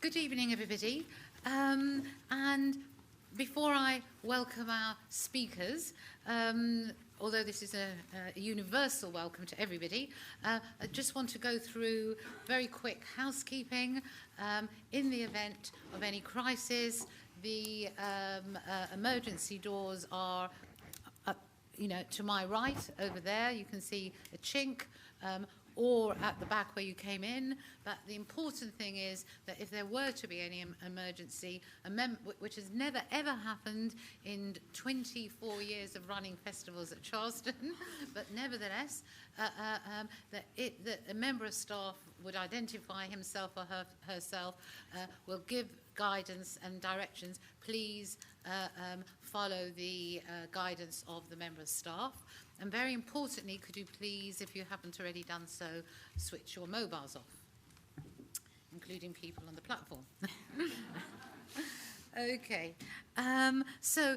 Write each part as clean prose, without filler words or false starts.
Good evening, everybody. And before I welcome our speakers, although this is a universal welcome to everybody, I just want to go through very quick housekeeping. In the event of any crisis, the emergency doors are to my right over there. You can see a chink, or at the back where you came in. But the important thing is that if there were to be any emergency, which has never ever happened in 24 years of running festivals at Charleston, but nevertheless, that a member of staff would identify himself or herself, will give guidance and directions. Please follow the guidance of the member of staff. And very importantly, could you please, if you haven't already done so, switch your mobiles off, including people on the platform. Okay, so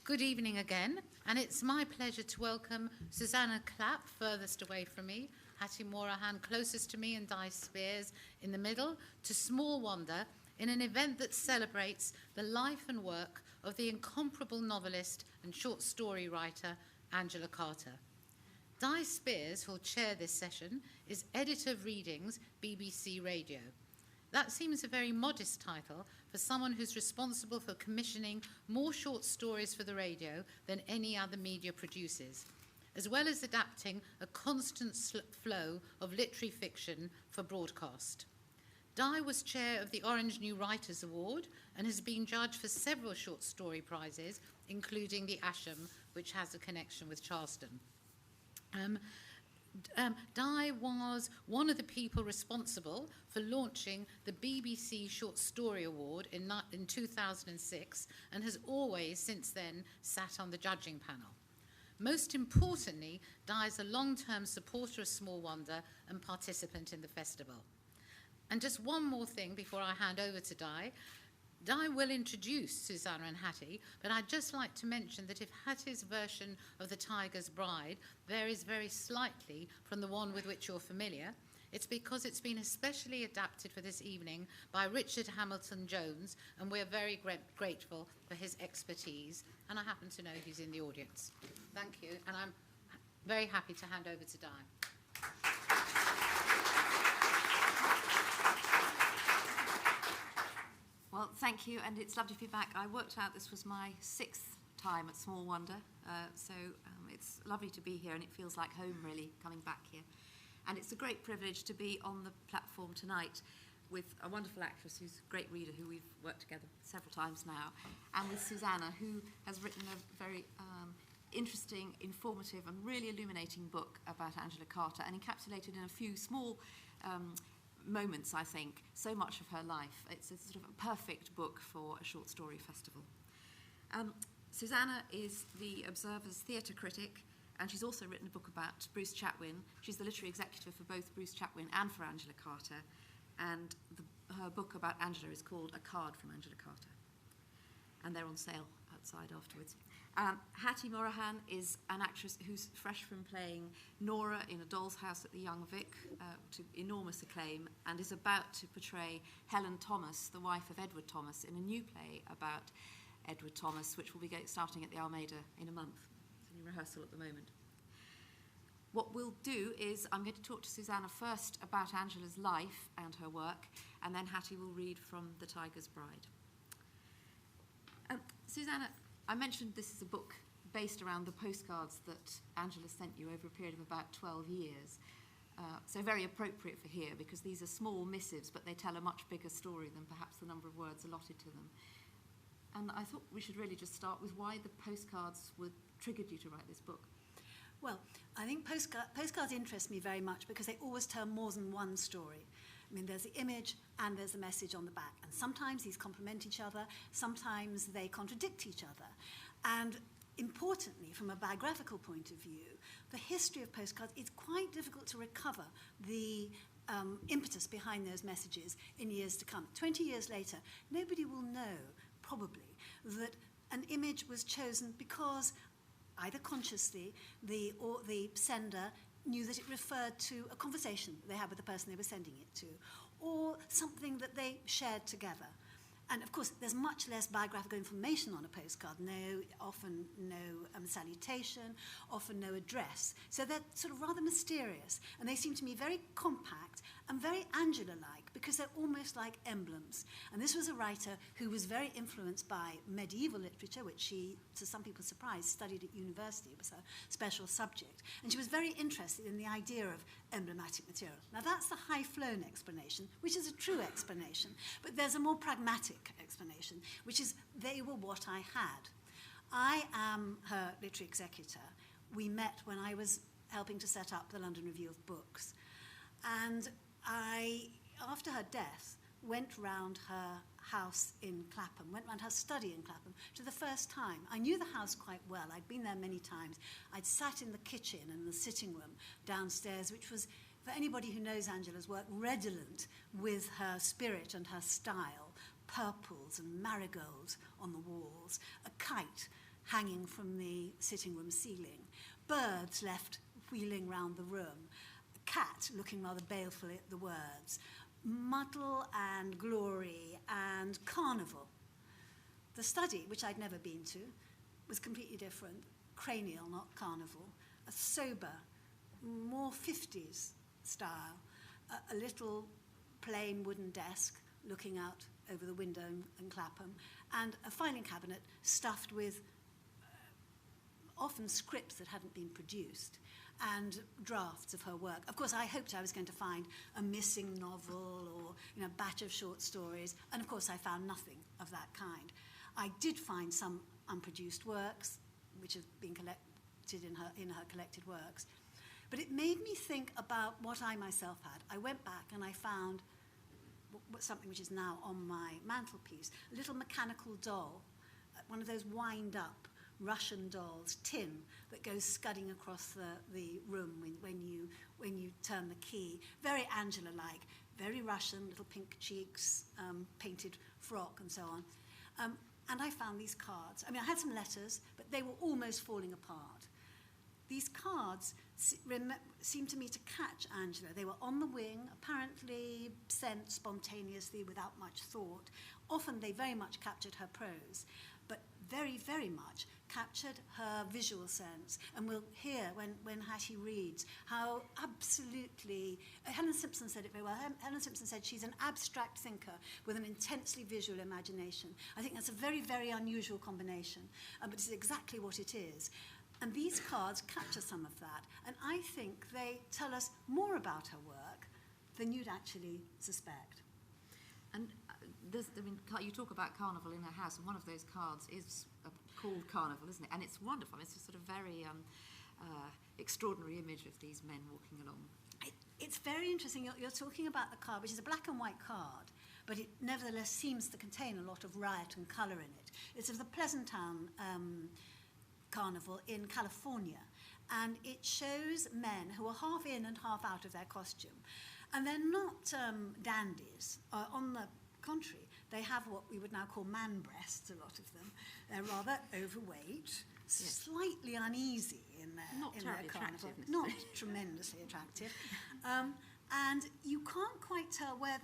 good evening again, and it's my pleasure to welcome Susannah Clapp, furthest away from me, Hattie Morahan closest to me, and Speirs in the middle, to Small Wonder, in an event that celebrates the life and work of the incomparable novelist and short story writer Angela Carter. Speirs, who'll chair this session, is editor of Readings, BBC Radio. That seems a very modest title for someone who's responsible for commissioning more short stories for the radio than any other media produces, as well as adapting a constant flow of literary fiction for broadcast. Di was chair of the Orange New Writers Award and has been judged for several short story prizes, including the Asham, which has a connection with Charleston. Di was one of the people responsible for launching the BBC Short Story Award in 2006 and has always since then sat on the judging panel. Most importantly, Di is a long-term supporter of Small Wonder and participant in the festival. And just one more thing before I hand over to Di. Di will introduce Susannah and Hattie, but I'd just like to mention that if Hattie's version of The Tiger's Bride varies very slightly from the one with which you're familiar, it's because it's been especially adapted for this evening by Richard Hamilton Jones, and we're very grateful for his expertise, and I happen to know he's in the audience. Thank you, and I'm very happy to hand over to Di. Well, thank you, and it's lovely to be back. I worked out this was my 6th time at Small Wonder, so it's lovely to be here, and it feels like home, really, coming back here. And it's a great privilege to be on the platform tonight with a wonderful actress who's a great reader, who we've worked together several times now, and with Susannah, who has written a very interesting, informative, and really illuminating book about Angela Carter, and encapsulated in a few small moments, I think, so much of her life. It's a sort of a perfect book for a short story festival. Susannah is the Observer's theatre critic, and she's also written a book about Bruce Chatwin. She's the literary executive for both Bruce Chatwin and for Angela Carter, and her book about Angela is called A Card from Angela Carter, and they're on sale outside afterwards. Hattie Morahan is an actress who's fresh from playing Nora in A Doll's House at the Young Vic to enormous acclaim, and is about to portray Helen Thomas, the wife of Edward Thomas, in a new play about Edward Thomas, which will be starting at the Almeida in a month. It's in rehearsal at the moment. What we'll do is I'm going to talk to Susannah first about Angela's life and her work, and then Hattie will read from The Tiger's Bride. Susannah, I mentioned this is a book based around the postcards that Angela sent you over a period of about 12 years. So very appropriate for here, because these are small missives, but they tell a much bigger story than perhaps the number of words allotted to them. And I thought we should really just start with why the postcards triggered you to write this book. Well, I think postcards interest me very much because they always tell more than one story. I mean, there's the image and there's the message on the back. And sometimes these complement each other, sometimes they contradict each other. And importantly, from a biographical point of view, the history of postcards, it's quite difficult to recover the impetus behind those messages in years to come. 20 years later, nobody will know, probably, that an image was chosen because either consciously the sender knew that it referred to a conversation they had with the person they were sending it to, or something that they shared together. And of course, there's much less biographical information on a postcard. Often no salutation, often no address. So they're sort of rather mysterious. And they seem to me very compact and very Angela-like, because they're almost like emblems. And this was a writer who was very influenced by medieval literature, which she, to some people's surprise, studied at university. It was her special subject. And she was very interested in the idea of emblematic material. Now, that's the high-flown explanation, which is a true explanation. But there's a more pragmatic explanation, which is they were what I had. I am her literary executor. We met when I was helping to set up the London Review of Books. And I, after her death, went round her house in Clapham, went round her study in Clapham for the first time. I knew the house quite well. I'd been there many times. I'd sat in the kitchen and the sitting room downstairs, which was, for anybody who knows Angela's work, redolent with her spirit and her style. Purples and marigolds on the walls, a kite hanging from the sitting room ceiling, birds left wheeling round the room, a cat looking rather balefully at the words, muddle and glory and carnival. The study, which I'd never been to, was completely different, cranial, not carnival, a sober, more 50s style, a little plain wooden desk looking out over the window in Clapham, and a filing cabinet stuffed with often scripts that hadn't been produced, and drafts of her work. Of course, I hoped I was going to find a missing novel or a batch of short stories, and of course I found nothing of that kind. I did find some unproduced works, which have been collected in her collected works, but it made me think about what I myself had. I went back and I found something which is now on my mantelpiece, a little mechanical doll, one of those wind-up Russian dolls, tin, that goes scudding across the room when you turn the key. Very Angela-like, very Russian, little pink cheeks, painted frock and so on. And I found these cards. I mean, I had some letters, but they were almost falling apart. These cards seemed to me to catch Angela. They were on the wing, apparently sent spontaneously without much thought. Often they very much captured her prose, but very, very much captured her visual sense. And we'll hear when Hattie reads how absolutely, Helen Simpson said it very well. Helen Simpson said she's an abstract thinker with an intensely visual imagination. I think that's a very, very unusual combination, but it's exactly what it is. And these cards capture some of that. And I think they tell us more about her work than you'd actually suspect. And you talk about carnival in her house, and one of those cards is called Carnival, isn't it? And it's wonderful. It's a sort of very extraordinary image of these men walking along. It's very interesting. You're talking about the card, which is a black and white card, but it nevertheless seems to contain a lot of riot and colour in it. It's of the Pleasantown Carnival in California, and it shows men who are half in and half out of their costume, and they're not dandies. On the contrary, they have what we would now call man breasts, a lot of them. They're rather overweight, yes, slightly uneasy in their carnival, not tremendously attractive, and you can't quite tell where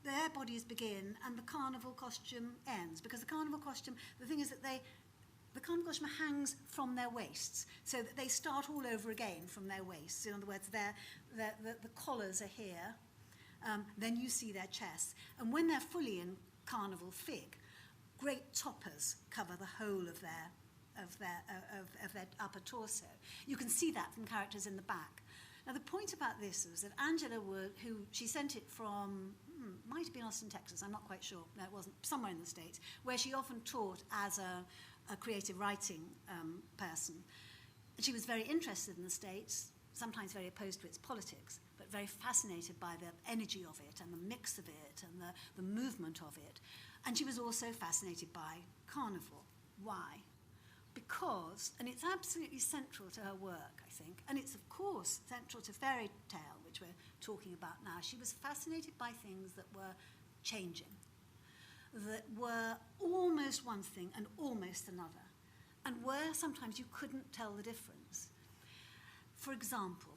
their bodies begin and the carnival costume ends, because the carnival costume, the thing is that the carnival costume hangs from their waists, so that they start all over again from their waists. In other words, the collars are here, then you see their chests. And when they're fully in carnival fig, great toppers cover the whole of their upper torso. You can see that from characters in the back. Now, the point about this was that Angela Wood, who she sent it from, might have been Austin, Texas, I'm not quite sure, no, it wasn't, somewhere in the States, where she often taught as a creative writing person. She was very interested in the States, sometimes very opposed to its politics, but very fascinated by the energy of it and the mix of it and the movement of it. And she was also fascinated by carnival. Why? Because, and it's absolutely central to her work, I think, and it's of course central to fairy tale, which we're talking about now, she was fascinated by things that were changing, that were almost one thing and almost another, and where sometimes you couldn't tell the difference. For example,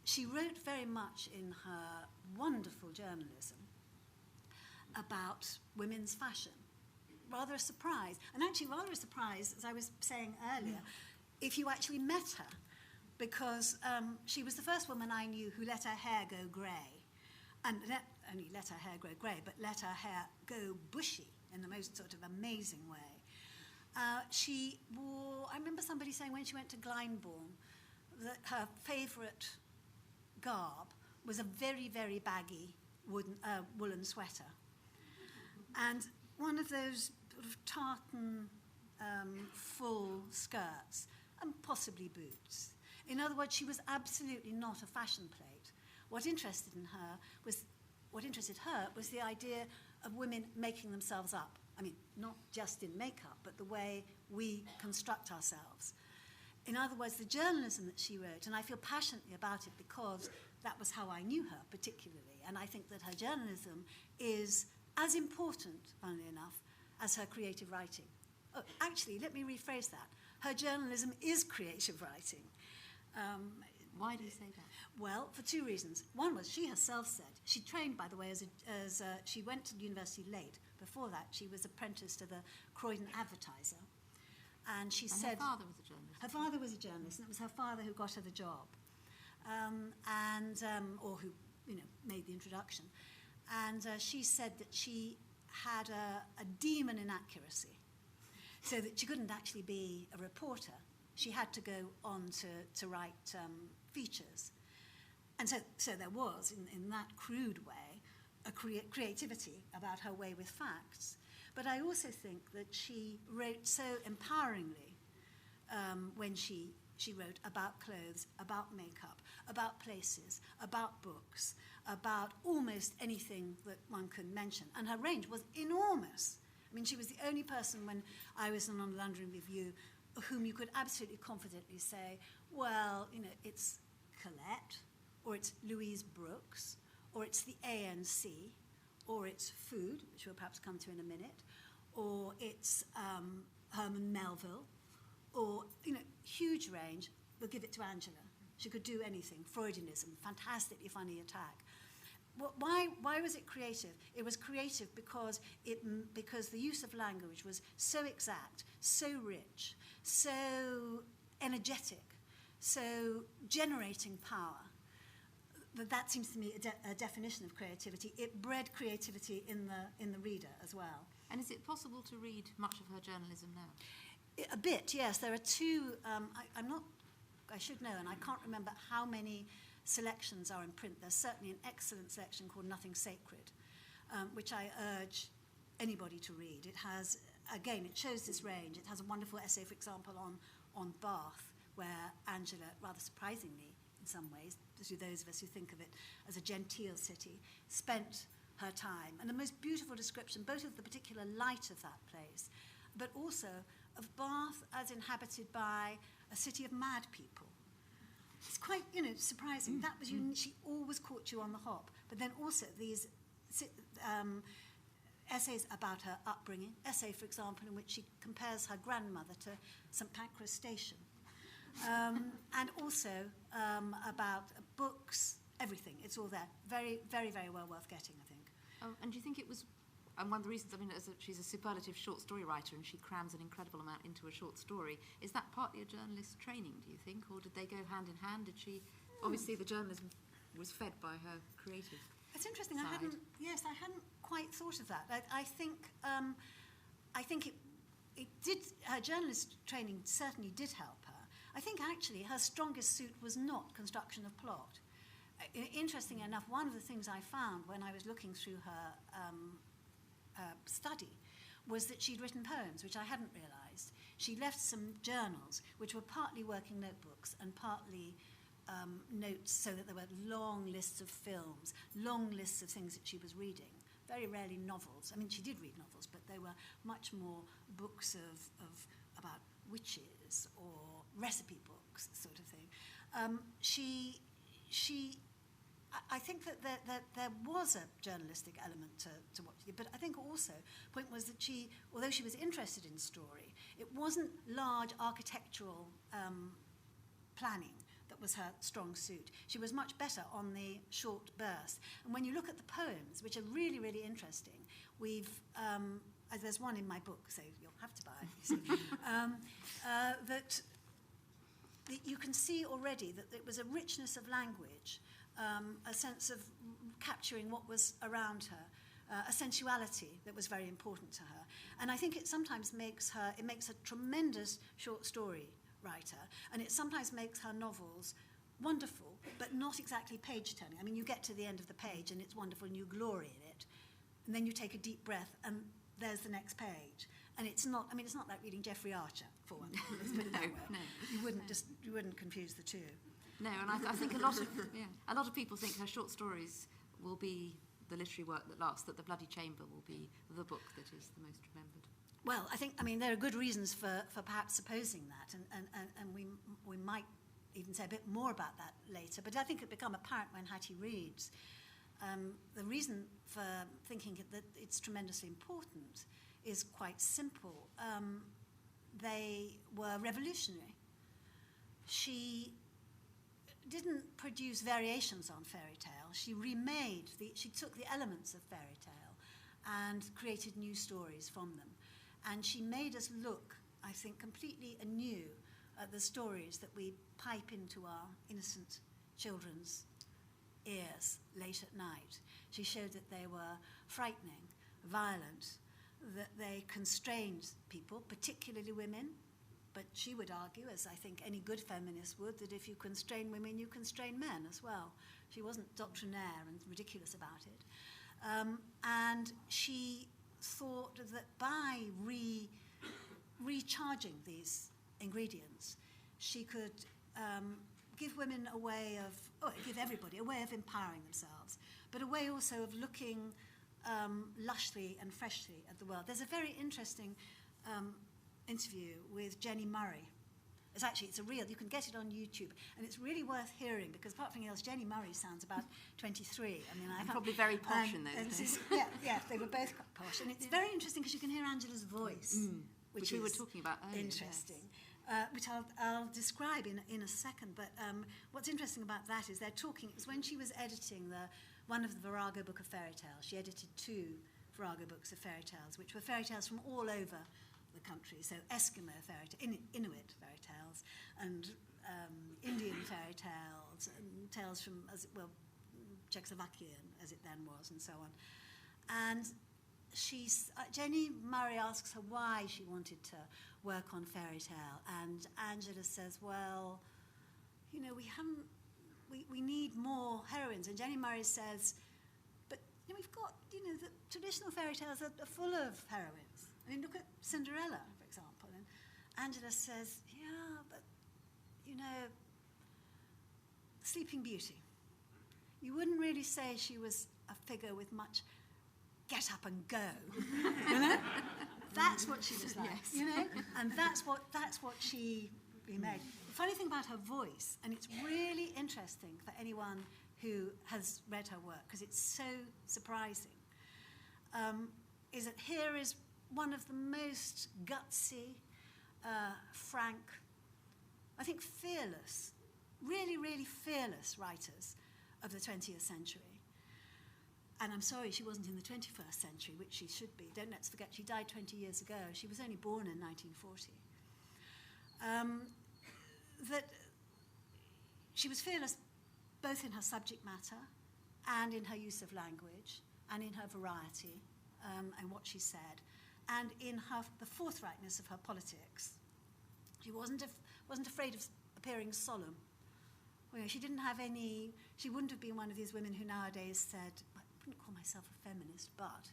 she wrote very much in her wonderful journalism about women's fashion. Rather a surprise, and actually rather a surprise, as I was saying earlier, if you actually met her, because she was the first woman I knew who let her hair go grey, and only let her hair grow grey, but let her hair go bushy in the most sort of amazing way. She wore, I remember somebody saying when she went to Glyndebourne that her favourite garb was a very, very baggy woolen sweater. And one of those sort of tartan full skirts and possibly boots. In other words, she was absolutely not a fashion plate. What interested her was the idea of women making themselves up. I mean, not just in makeup, but the way we construct ourselves. In other words, the journalism that she wrote, and I feel passionately about it because that was how I knew her particularly, and I think that her journalism is as important, funnily enough, as her creative writing. Oh, actually, let me rephrase that. Her journalism is creative writing. Why do you say that? Well, for two reasons. One was she herself said, she trained, by the way, she went to university late. Before that, she was apprenticed to the Croydon Advertiser. And she said... her father was a journalist. Her father was a journalist, and it was her father who got her the job, or who, made the introduction. And she said that she had a demon in accuracy, so that she couldn't actually be a reporter. She had to go on to write features. And so there was, in that crude way, a creativity about her way with facts. But I also think that she wrote so empoweringly when she wrote about clothes, about makeup, about places, about books, about almost anything that one could mention. And her range was enormous. I mean, she was the only person when I was on the London Review whom you could absolutely confidently say, well, it's Colette, or it's Louise Brooks, or it's the ANC, or it's food, which we'll perhaps come to in a minute, or it's Herman Melville, or, huge range. We'll give it to Angela. She could do anything. Freudianism, fantastically funny attack. Why was it creative? It was creative because the use of language was so exact, so rich, so energetic, so generating power. That seems to me a definition of creativity. It bred creativity in the reader as well. And is it possible to read much of her journalism now? A bit, yes. There are two. I should know, and I can't remember how many selections are in print. There's certainly an excellent selection called Nothing Sacred, which I urge anybody to read. It has, again, it shows this range. It has a wonderful essay, for example, on Bath, where Angela, rather surprisingly in some ways, to those of us who think of it as a genteel city, spent her time. And the most beautiful description, both of the particular light of that place, but also of Bath as inhabited by a city of mad people. It's quite, surprising. That was she always caught you on the hop. But then also these essays about her upbringing. Essay, for example, in which she compares her grandmother to St Pancras Station. And also about books, everything. It's all there. Very, very, very well worth getting, I think. Oh, and do you think it was... And one of the reasons, she's a superlative short story writer and she crams an incredible amount into a short story. Is that partly a journalist's training, do you think? Or did they go hand in hand? Did she... Obviously, the journalism was fed by her creative It's interesting. side. I hadn't quite thought of that. I think it did... Her journalist training certainly did help her. I think, actually, her strongest suit was not construction of plot. Interestingly enough, one of the things I found when I was looking through her... study was that she'd written poems, which I hadn't realised. She left some journals, which were partly working notebooks and partly notes, so that there were long lists of films, long lists of things that she was reading, very rarely novels. I mean, she did read novels, but they were much more books of about witches or recipe books, sort of thing. I think that there was a journalistic element to what she did, but I think also the point was that she, although she was interested in story, it wasn't large architectural planning that was her strong suit. She was much better on the short burst. And when you look at the poems, which are really, really interesting, we've, there's one in my book, so you'll have to buy it, you see, that you can see already that it was a richness of language, a sense of capturing what was around her, a sensuality that was very important to her. And I think it sometimes makes a tremendous short story writer, and it sometimes makes her novels wonderful, but not exactly page-turning. I mean, you get to the end of the page and it's wonderful and you glory in it, and then you take a deep breath and there's the next page. And it's not like reading Geoffrey Archer, for one. Let's put it that way. No. You wouldn't confuse the two. No, and I think a lot of people think her short stories will be the literary work that lasts, that The Bloody Chamber will be the book that is the most remembered. Well, I mean, there are good reasons for perhaps supposing that, and we might even say a bit more about that later, but I think it become apparent when Hattie reads. The reason for thinking that it's tremendously important is quite simple. They were revolutionary. She didn't produce variations on fairy tale. She took the elements of fairy tale and created new stories from them. And she made us look, I think, completely anew at the stories that we pipe into our innocent children's ears late at night. She showed that they were frightening, violent, that they constrained people, particularly women. But she would argue, as I think any good feminist would, that if you constrain women, you constrain men as well. She wasn't doctrinaire and ridiculous about it. And she thought that by recharging these ingredients, she could give women a way of, give everybody a way of empowering themselves, but a way also of looking lushly and freshly at the world. There's a very interesting interview with Jenny Murray. It's a real, you can get it on YouTube, and it's really worth hearing, because apart from anything else, Jenny Murray sounds about 23. I mean, I'm probably very posh in those days. Yeah, they were both quite posh, and it's very interesting because you can hear Angela's voice, which we were talking about earlier. Interesting, yes. Which I'll describe in a second. But what's interesting about that is they're talking. It was when she was editing one of the Virago book of fairy tales. She edited 2 Virago books of fairy tales, which were fairy tales from all over the country. So Eskimo fairy tales, Inuit fairy tales, and Indian fairy tales, and tales from Czechoslovakian, as it then was, and so on. And Jenny Murray asks her why she wanted to work on fairy tale, and Angela says, well, we need more heroines. And Jenny Murray says, but we've got, the traditional fairy tales are full of heroines. I mean, look at Cinderella, for example. And Angela says, yeah, but, Sleeping Beauty. You wouldn't really say she was a figure with much get up and go, That's what she was like, yes. And that's what she remade. The funny thing about her voice, and it's really interesting for anyone who has read her work, because it's so surprising, is that here is one of the most gutsy, frank, I think fearless, really, really fearless writers of the 20th century. And I'm sorry she wasn't in the 21st century, which she should be. Let's forget, she died 20 years ago. She was only born in 1940. That she was fearless both in her subject matter and in her use of language and in her variety and what she said, and in the forthrightness of her politics. She wasn't afraid of appearing solemn. She wouldn't have been one of these women who nowadays said, I wouldn't call myself a feminist, but,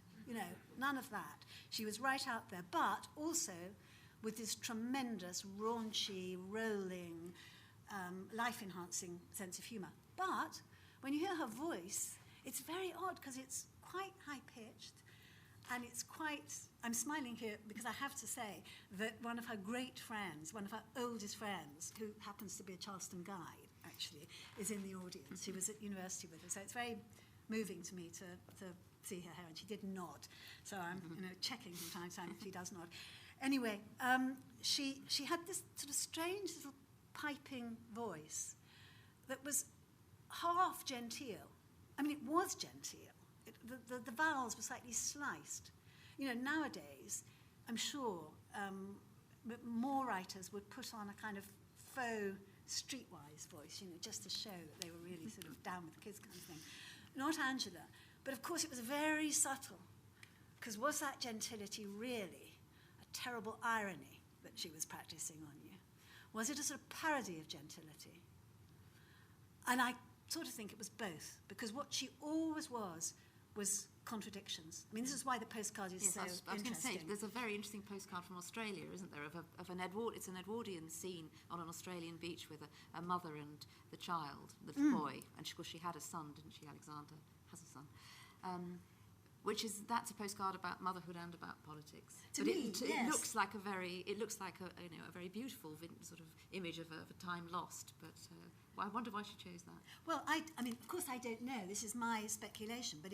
none of that. She was right out there, but also with this tremendous, raunchy, rolling, life-enhancing sense of humour. But when you hear her voice, it's very odd because it's quite high-pitched, and it's quite... I'm smiling here because I have to say that one of her great friends, one of her oldest friends, who happens to be a Charleston guide, actually, is in the audience. She was at university with her, so it's very moving to me to see her hair, and she did nod. So I'm checking from time to time if she does nod. Anyway, she had this sort of strange little piping voice, that was half genteel. I mean, it was genteel. The vowels were slightly sliced. You know, nowadays, I'm sure more writers would put on a kind of faux streetwise voice, you know, just to show that they were really sort of down with the kids kind of thing. Not Angela. But of course it was very subtle, because was that gentility really a terrible irony that she was practicing on you? Was it a sort of parody of gentility? And I sort of think it was both, because what she always was contradictions. I mean, this is why the postcard is so interesting. I was going to say, there's a very interesting postcard from Australia, isn't there, of an it's an Edwardian scene on an Australian beach with a mother and the child, the boy, and of course she had a son, didn't she? Alexander has a son. That's a postcard about motherhood and about politics. It looks like a very very beautiful sort of image of a time lost. But I wonder why she chose that. Well, I mean, of course, I don't know. This is my speculation, but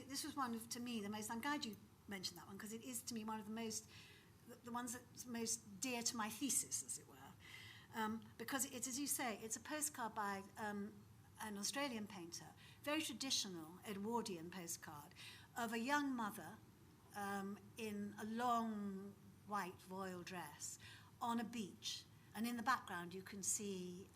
this was one of, to me, the most. I'm glad you mentioned that one, because it is to me one of the ones that's most dear to my thesis, as it were, because it's, as you say, it's a postcard by an Australian painter. Very traditional Edwardian postcard of a young mother in a long white voile dress on a beach. And in the background you can see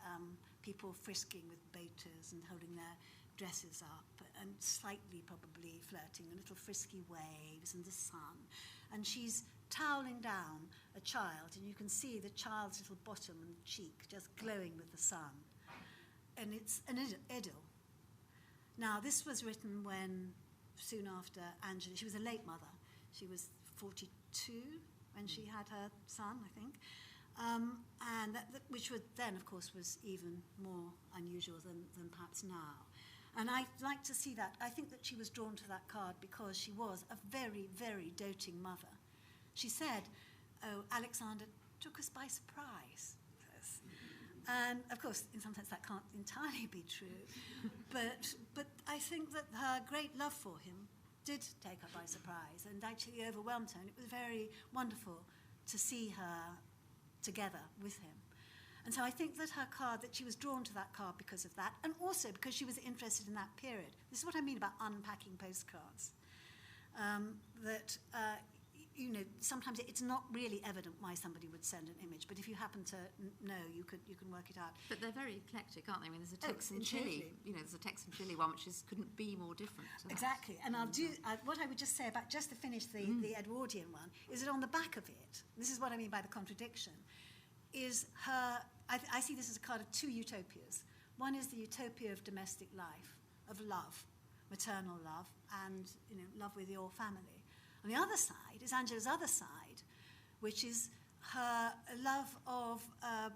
people frisking with baiters and holding their dresses up and slightly probably flirting, and little frisky waves and the sun. And she's toweling down a child, and you can see the child's little bottom and cheek just glowing with the sun. And it's an idyll. Now, this was written soon after Angela, she was a late mother. She was 42 when she had her son, I think. And which then, of course, was even more unusual than perhaps now. And I like to see that. I think that she was drawn to that card because she was a very, very doting mother. She said, "Oh, Alexander took us by surprise." And of course, in some sense, that can't entirely be true. But I think that her great love for him did take her by surprise and actually overwhelmed her. And it was very wonderful to see her together with him. And so I think that her card, that she was drawn to that card because of that, and also because she was interested in that period. This is what I mean about unpacking postcards. Sometimes it's not really evident why somebody would send an image, but if you happen to know, you can work it out. But they're very eclectic, aren't they? I mean, there's a Texan chili, there's a Texan chili one, which couldn't be more different. Exactly, and what I would just say about, just to finish the Edwardian one, is that on the back of it, this is what I mean by the contradiction, is her, I see this as a card of two utopias. One is the utopia of domestic life, of love, maternal love, and love with your family. On the other side is Angela's other side, which is her love of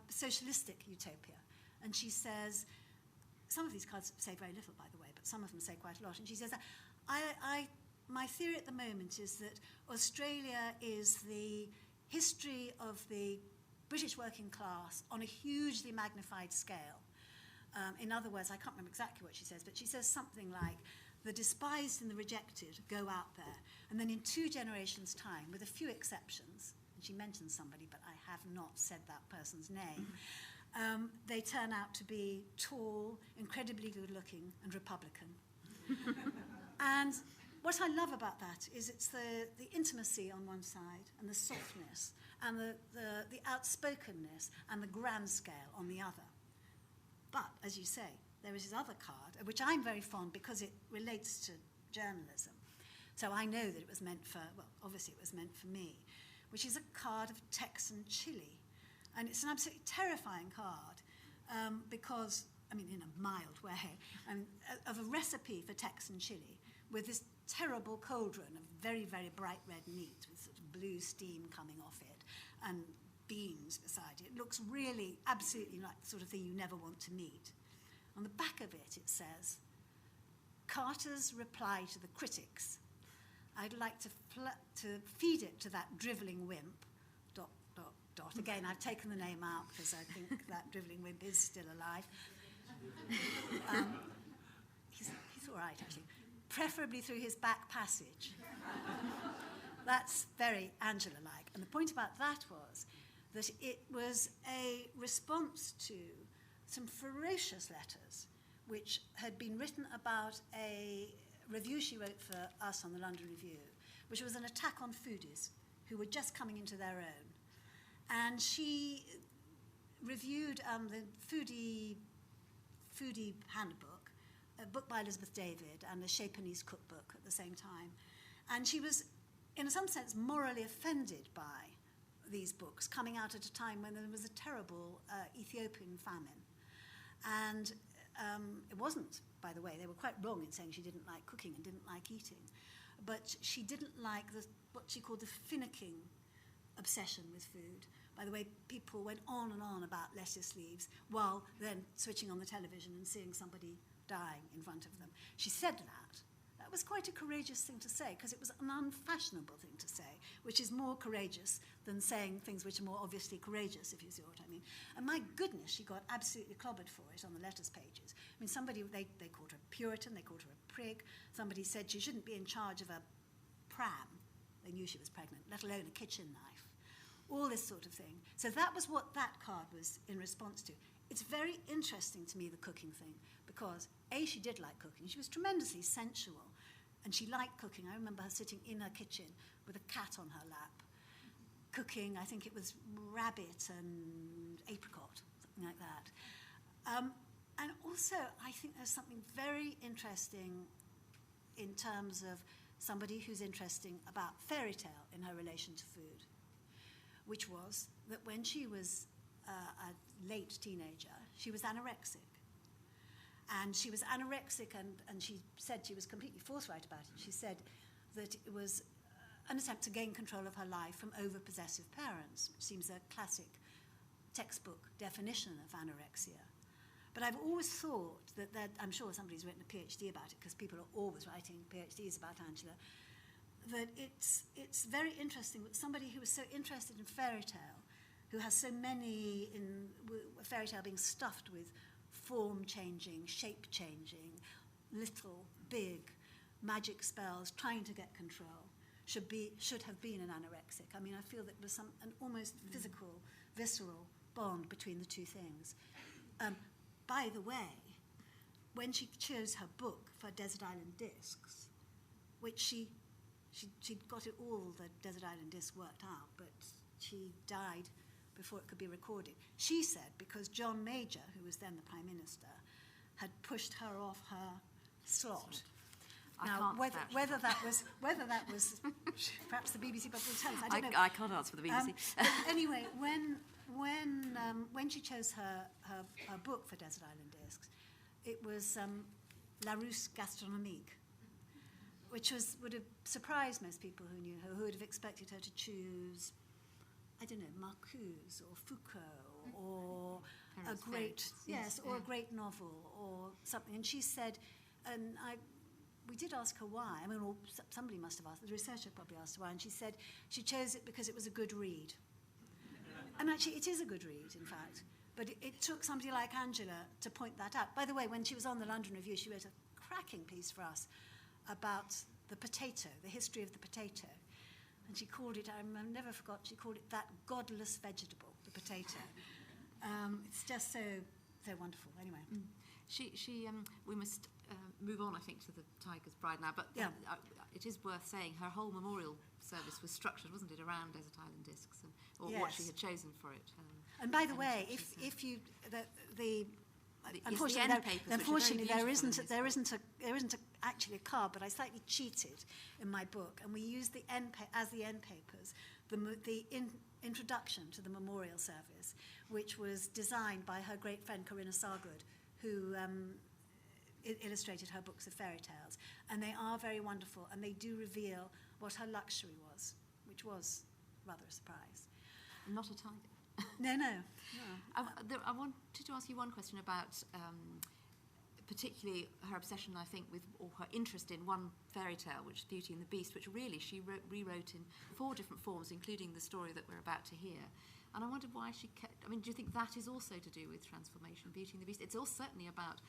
socialistic utopia. And she says, some of these cards say very little, by the way, but some of them say quite a lot. And she says, my theory at the moment is that Australia is the history of the British working class on a hugely magnified scale. In other words, I can't remember exactly what she says, but she says something like, the despised and the rejected go out there, and then in 2 generations' time, with a few exceptions, and she mentions somebody, but I have not said that person's name, they turn out to be tall, incredibly good-looking, and Republican. And what I love about that is it's the intimacy on one side, and the softness, and the outspokenness, and the grand scale on the other. But, as you say, there is his other card, which I'm very fond because it relates to journalism. So I know that it was meant for, well, obviously it was meant for me, which is a card of Texan chili. And it's an absolutely terrifying card because, I mean, in a mild way, of a recipe for Texan chili with this terrible cauldron of very, very bright red meat with sort of blue steam coming off it and beans beside it. It looks really absolutely like the sort of thing you never want to meet. On the back of it, it says, Carter's reply to the critics. I'd like to feed it to that drivelling wimp, ... Again, I've taken the name out because I think that drivelling wimp is still alive. He's all right, actually. Preferably through his back passage. That's very Angela-like. And the point about that was that it was a response to some ferocious letters which had been written about a review she wrote for us on the London Review, which was an attack on foodies who were just coming into their own. And she reviewed the foodie handbook, a book by Elizabeth David, and the Chez Panisse cookbook at the same time. And she was, in some sense, morally offended by these books, coming out at a time when there was a terrible Ethiopian famine. And it wasn't, by the way, they were quite wrong in saying she didn't like cooking and didn't like eating, but she didn't like what she called the finicking obsession with food. By the way, people went on and on about lettuce leaves while then switching on the television and seeing somebody dying in front of them. She said that. That was quite a courageous thing to say, because it was an unfashionable thing to say, which is more courageous than saying things which are more obviously courageous, if you see what I mean. And my goodness, she got absolutely clobbered for it on the letters pages. I mean, they called her a Puritan, they called her a prig. Somebody said she shouldn't be in charge of a pram. They knew she was pregnant, let alone a kitchen knife. All this sort of thing. So that was what that card was in response to. It's very interesting to me, the cooking thing, because A, she did like cooking. She was tremendously sensual, and she liked cooking. I remember her sitting in her kitchen with a cat on her lap, cooking, I think it was rabbit and apricot, something like that. And also, I think there's something very interesting in terms of somebody who's interesting about fairy tale in her relation to food, which was that when she was a late teenager, she was anorexic. And she was anorexic, and she said, she was completely forthright about it. She said that it was an attempt to gain control of her life from over-possessive parents, which seems a classic textbook definition of anorexia. But I've always thought that I'm sure somebody's written a PhD about it, because people are always writing PhDs about Angela, that it's very interesting that somebody who was so interested in fairy tale, who has so many in fairy tale being stuffed with form-changing, shape-changing, little, big, magic spells, trying to get control, should have been an anorexic. I mean, I feel that there was an almost physical, visceral bond between the two things. By the way, when she chose her book for Desert Island Discs, which she'd got it all, the Desert Island Disc worked out, but she died before it could be recorded. She said because John Major, who was then the Prime Minister, had pushed her off her slot. Now, whether that was perhaps the BBC, but we'll tell us. I don't know. I can't answer for the BBC. But anyway, when she chose her book for Desert Island Discs, it was La Russe Gastronomique, which would have surprised most people who knew her, who would have expected her to choose, I don't know, Marcuse or Foucault or a great, or a great novel or something. And she said, and we did ask her why. I mean, or somebody must have asked, the researcher probably asked her why, and she said she chose it because it was a good read. And actually, it is a good read, in fact. But it took somebody like Angela to point that out. By the way, when she was on the London Review, she wrote a cracking piece for us about the potato, the history of the potato. And she called it, I've never forgot, she called it that godless vegetable, the potato. It's just so wonderful. Anyway. We must move on, I think, to the Tiger's Bride now. But it is worth saying her whole memorial service was structured, wasn't it, around Desert Island Discs, or what she had chosen for it. And by the way, if you unfortunately there isn't actually a card, but I slightly cheated in my book, and we used the end papers the introduction to the memorial service, which was designed by her great friend Corinna Sargood, who illustrated her books of fairy tales, and they are very wonderful, and they do reveal what her luxury was, which was rather a surprise. Not a tiger. No. I wanted to ask you one question about particularly her obsession, I think, or her interest in one fairy tale, which is Beauty and the Beast, which really she rewrote in 4 different forms, including the story that we're about to hear. And I wondered why she kept... I mean, do you think that is also to do with transformation, Beauty and the Beast? It's all certainly about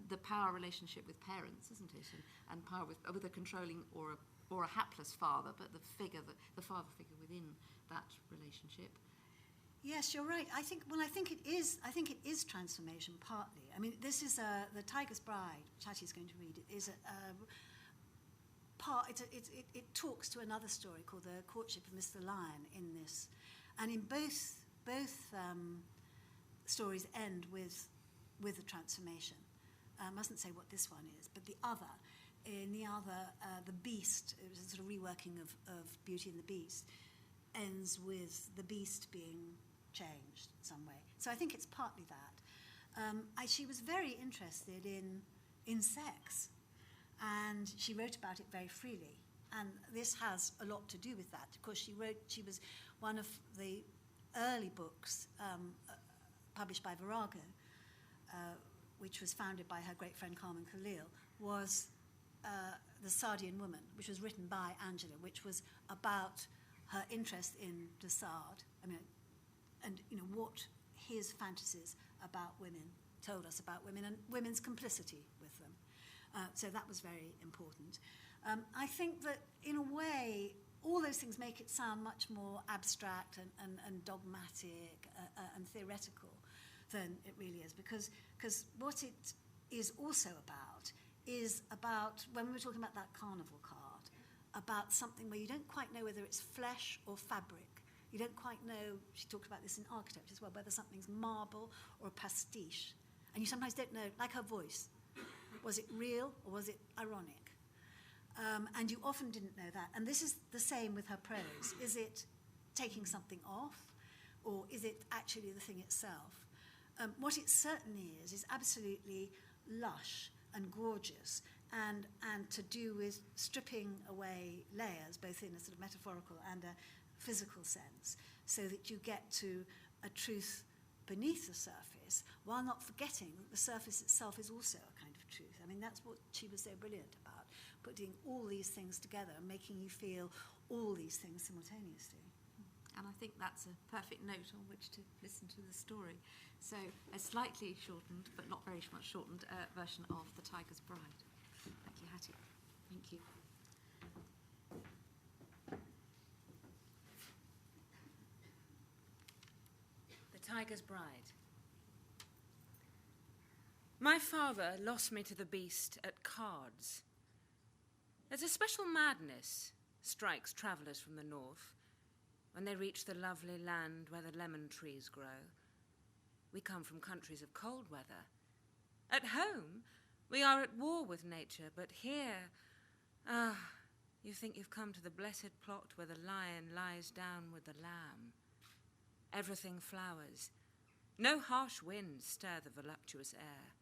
the power relationship with parents, isn't it? And power with a controlling or a hapless father, but the father figure within that relationship. Yes, you're right. I think it is. I think it is transformation partly. I mean, this is the Tiger's Bride, which Hattie's going to read. It is it talks to another story called The Courtship of Mr. Lion in this, and in both stories end with a transformation. I mustn't say what this one is, but in the other, the Beast. It was a sort of reworking of Beauty and the Beast. Ends with the beast being changed in some way. So I think it's partly that. She was very interested in sex, and she wrote about it very freely. And this has a lot to do with that. Of course, she was one of the early books published by Virago, which was founded by her great friend Carmen Khalil, was The Sardian Woman, which was written by Angela, which was about her interest in de Sade, and what his fantasies about women told us about women and women's complicity with them. So that was very important. I think that, in a way, all those things make it sound much more abstract and dogmatic and theoretical than it really is, because what it is also about, when we were talking about that carnival card, about something where you don't quite know whether it's flesh or fabric. You don't quite know, she talked about this in architecture as well, whether something's marble or a pastiche. And you sometimes don't know, like her voice, was it real or was it ironic? And you often didn't know that. And this is the same with her prose. Is it taking something off, or is it actually the thing itself? What it certainly is absolutely lush and gorgeous, and to do with stripping away layers, both in a sort of metaphorical and a physical sense, so that you get to a truth beneath the surface, while not forgetting that the surface itself is also a kind of truth. I mean, that's what she was so brilliant about, putting all these things together and making you feel all these things simultaneously. And I think that's a perfect note on which to listen to the story. So a slightly shortened, but not very much shortened, version of The Tiger's Bride. Thank you, Hattie. Thank you. The Tiger's Bride. My father lost me to the beast at cards. There's a special madness strikes travellers from the north when they reach the lovely land where the lemon trees grow. We come from countries of cold weather. At home, we are at war with nature, but here, you think you've come to the blessed plot where the lion lies down with the lamb. Everything flowers. No harsh winds stir the voluptuous air.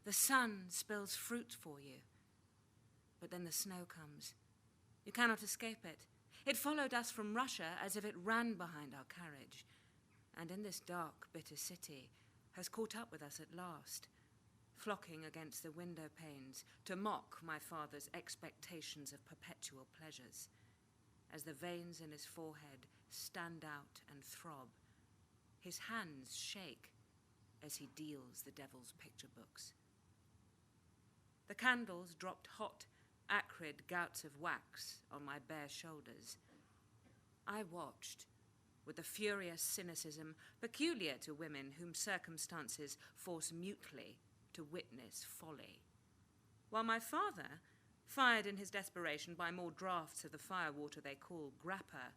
The sun spills fruit for you. But then the snow comes. You cannot escape it. It followed us from Russia as if it ran behind our carriage, and in this dark, bitter city has caught up with us at last, flocking against the window panes to mock my father's expectations of perpetual pleasures, as the veins in his forehead stand out and throb. His hands shake as he deals the devil's picture books. The candles dropped hot, acrid gouts of wax on my bare shoulders. I watched with the furious cynicism peculiar to women whom circumstances force mutely to witness folly, while my father, fired in his desperation by more draughts of the firewater they call grappa,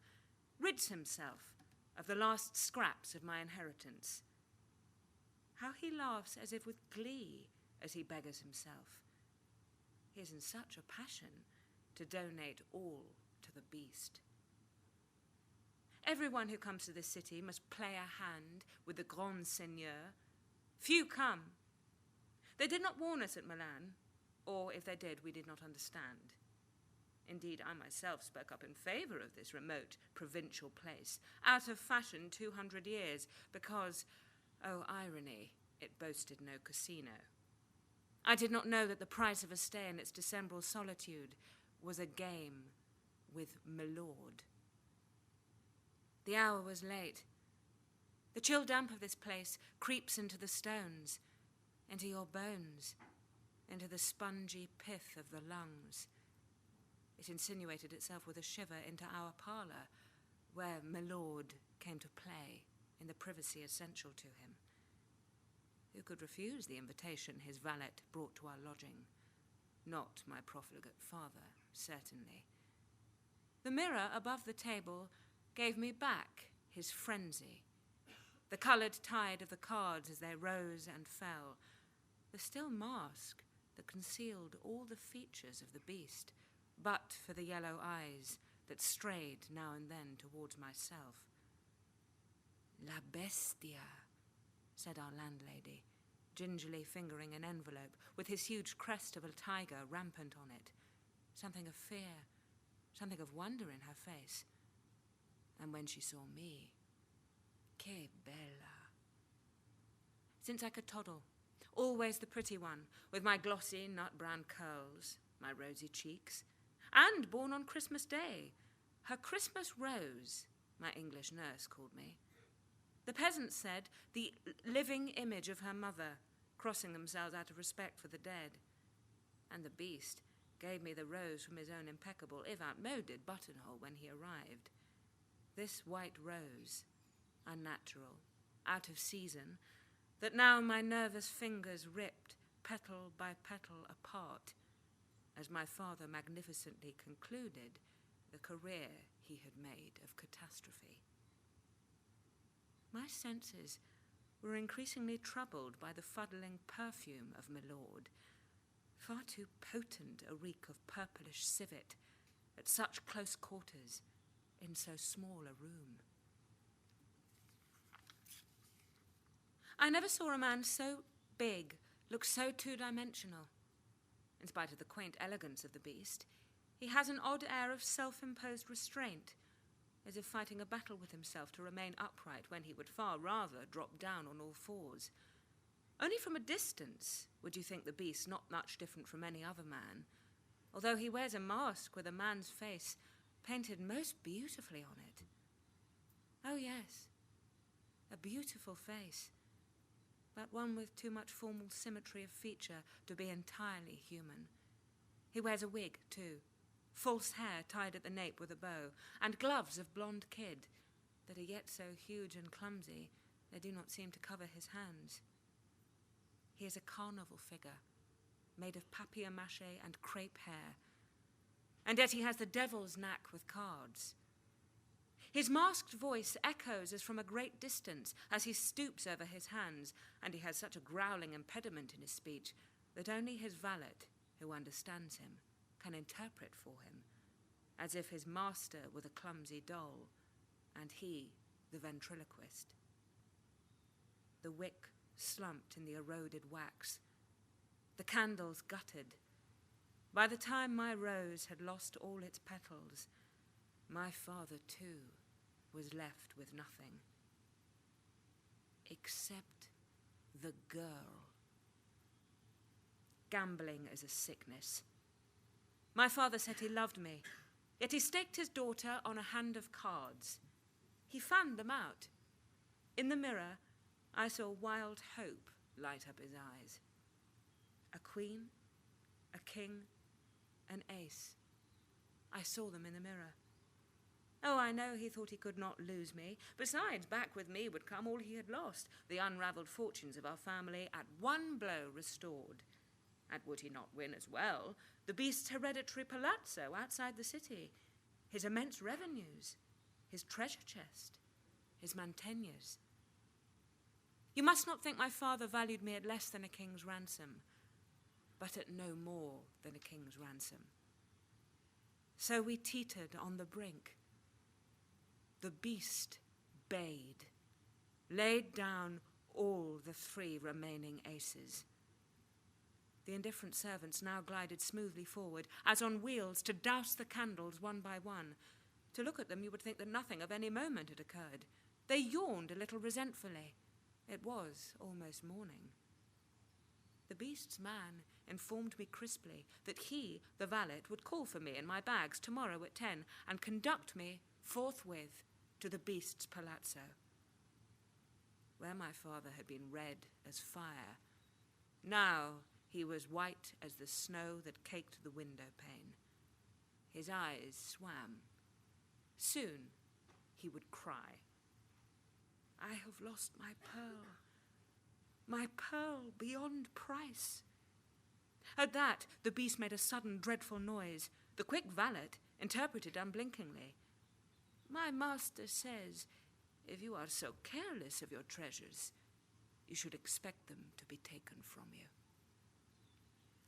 rids himself of the last scraps of my inheritance. How he laughs as if with glee as he beggars himself. He is in such a passion to donate all to the beast. Everyone who comes to this city must play a hand with the grand seigneur. Few come. They did not warn us at Milan, or if they did, we did not understand. Indeed, I myself spoke up in favour of this remote provincial place, out of fashion 200 years, because, oh irony, it boasted no casino. I did not know that the price of a stay in its Decembral solitude was a game with milord. The hour was late. The chill damp of this place creeps into the stones, into your bones, into the spongy pith of the lungs. It insinuated itself with a shiver into our parlour, where milord came to play. in the privacy essential to him. Who could refuse the invitation his valet brought to our lodging? Not my profligate father, certainly. The mirror above the table gave me back his frenzy. The coloured tide of the cards as they rose and fell, the still mask that concealed all the features of the beast, but for the yellow eyes that strayed now and then towards myself. La bestia, said our landlady, gingerly fingering an envelope with his huge crest of a tiger rampant on it. Something of fear, something of wonder in her face. And when she saw me, que bella. Since I could toddle, always the pretty one, with my glossy nut-brown curls, my rosy cheeks, and born on Christmas Day, her Christmas rose, my English nurse called me. The peasants said the living image of her mother, crossing themselves out of respect for the dead. And the beast gave me the rose from his own impeccable, if outmoded, buttonhole when he arrived. This white rose, unnatural, out of season, that now my nervous fingers ripped petal by petal apart, as my father magnificently concluded the career he had made of catastrophe. My senses were increasingly troubled by the fuddling perfume of my lord, far too potent a reek of purplish civet at such close quarters in so small a room. I never saw a man so big look so two-dimensional. In spite of the quaint elegance of the beast, he has an odd air of self-imposed restraint, as if fighting a battle with himself to remain upright when he would far rather drop down on all fours. Only from a distance would you think the beast not much different from any other man, although he wears a mask with a man's face painted most beautifully on it. Oh yes, a beautiful face, but one with too much formal symmetry of feature to be entirely human. He wears a wig, too, false hair tied at the nape with a bow, and gloves of blonde kid that are yet so huge and clumsy they do not seem to cover his hands. He is a carnival figure, made of papier-mâché and crepe hair, and yet he has the devil's knack with cards. His masked voice echoes as from a great distance as he stoops over his hands, and he has such a growling impediment in his speech that only his valet, who understands him, can interpret for him, as if his master were the clumsy doll, and he the ventriloquist. The wick slumped in the eroded wax, the candles gutted. By the time my rose had lost all its petals, my father, too, was left with nothing. Except the girl. Gambling is a sickness. My father said he loved me, yet he staked his daughter on a hand of cards. He fanned them out. In the mirror, I saw wild hope light up his eyes. A queen, a king, an ace. I saw them in the mirror. Oh, I know he thought he could not lose me. Besides, back with me would come all he had lost, the unravelled fortunes of our family at one blow restored. And would he not win as well the beast's hereditary palazzo outside the city, his immense revenues, his treasure chest, his mantegnas? You must not think my father valued me at less than a king's ransom, but at no more than a king's ransom. So we teetered on the brink. The beast bayed, laid down all the 3 remaining aces. The indifferent servants now glided smoothly forward, as on wheels, to douse the candles one by one. To look at them, you would think that nothing of any moment had occurred. They yawned a little resentfully. It was almost morning. The beast's man informed me crisply that he, the valet, would call for me and my bags tomorrow at 10 and conduct me forthwith to the beast's palazzo, where my father had been red as fire. Now he was white as the snow that caked the window pane. His eyes swam. Soon he would cry. I have lost my pearl beyond price. At that, the beast made a sudden, dreadful noise. The quick valet interpreted unblinkingly. My master says, if you are so careless of your treasures, you should expect them to be taken from you.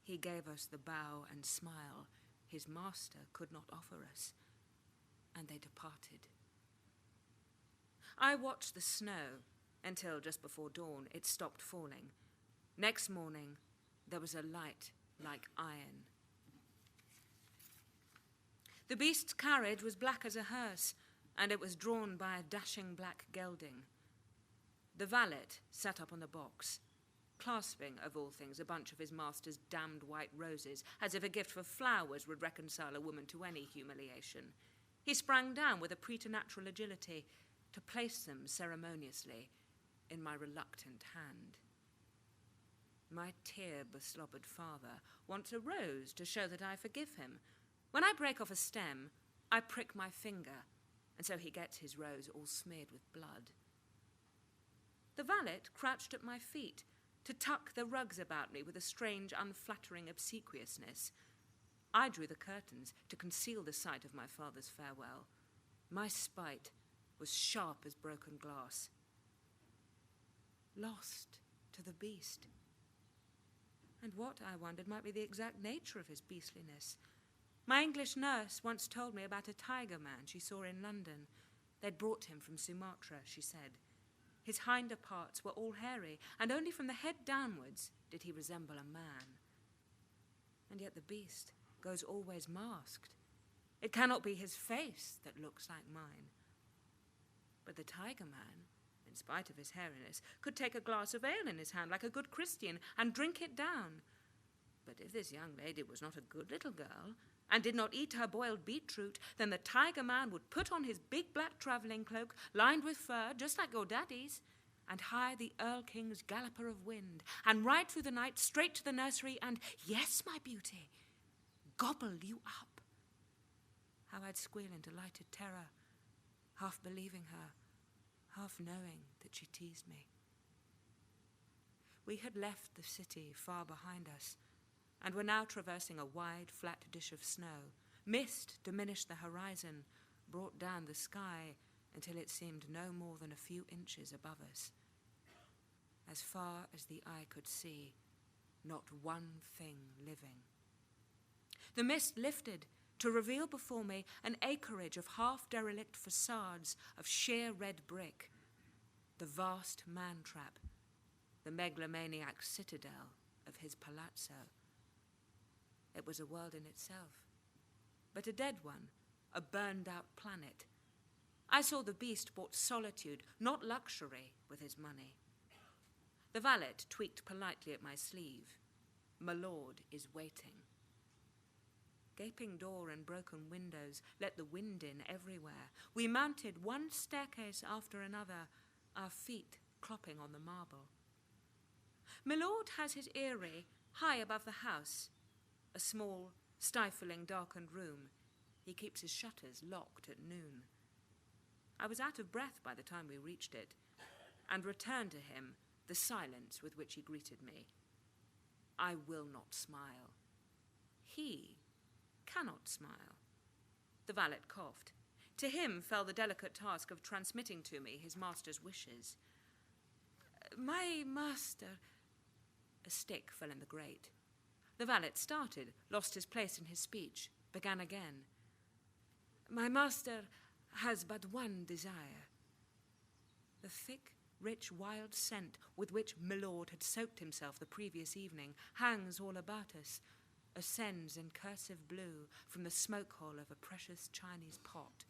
He gave us the bow and smile his master could not offer us, and they departed. I watched the snow until just before dawn it stopped falling. Next morning, there was a light like iron. The beast's carriage was black as a hearse, and it was drawn by a dashing black gelding. The valet sat up on the box, clasping, of all things, a bunch of his master's damned white roses, as if a gift for flowers would reconcile a woman to any humiliation. He sprang down with a preternatural agility to place them ceremoniously in my reluctant hand. My tear-beslobbered father wants a rose to show that I forgive him. When I break off a stem, I prick my finger, and so he gets his rose all smeared with blood. The valet crouched at my feet to tuck the rugs about me with a strange, unflattering obsequiousness. I drew the curtains to conceal the sight of my father's farewell. My spite was sharp as broken glass. Lost to the beast. And what, I wondered, might be the exact nature of his beastliness. My English nurse once told me about a tiger man she saw in London. They'd brought him from Sumatra, she said. His hinder parts were all hairy, and only from the head downwards did he resemble a man. And yet the beast goes always masked. It cannot be his face that looks like mine. But the tiger man, in spite of his hairiness, could take a glass of ale in his hand like a good Christian and drink it down. But if this young lady was not a good little girl and did not eat her boiled beetroot, then the tiger man would put on his big black travelling cloak, lined with fur, just like your daddy's, and hire the Earl King's galloper of wind, and ride through the night straight to the nursery and, yes, my beauty, gobble you up. How I'd squeal in delighted terror, half believing her, half knowing that she teased me. We had left the city far behind us, and were now traversing a wide, flat dish of snow. Mist diminished the horizon, brought down the sky until it seemed no more than a few inches above us. As far as the eye could see, not one thing living. The mist lifted to reveal before me an acreage of half-derelict facades of sheer red brick, the vast man-trap, the megalomaniac citadel of his palazzo. It was a world in itself, but a dead one, a burned-out planet. I saw the beast bought solitude, not luxury, with his money. The valet tweaked politely at my sleeve. My lord is waiting. Gaping door and broken windows let the wind in everywhere. We mounted one staircase after another, our feet clopping on the marble. My lord has his eyrie high above the house, a small, stifling, darkened room. He keeps his shutters locked at noon. I was out of breath by the time we reached it, and returned to him the silence with which he greeted me. I will not smile. He cannot smile. The valet coughed. To him fell the delicate task of transmitting to me his master's wishes. My master... A stick fell in the grate. The valet started, lost his place in his speech, began again. My master has but one desire. The thick, rich, wild scent with which Milord had soaked himself the previous evening hangs all about us, ascends in cursive blue from the smoke hole of a precious Chinese pot.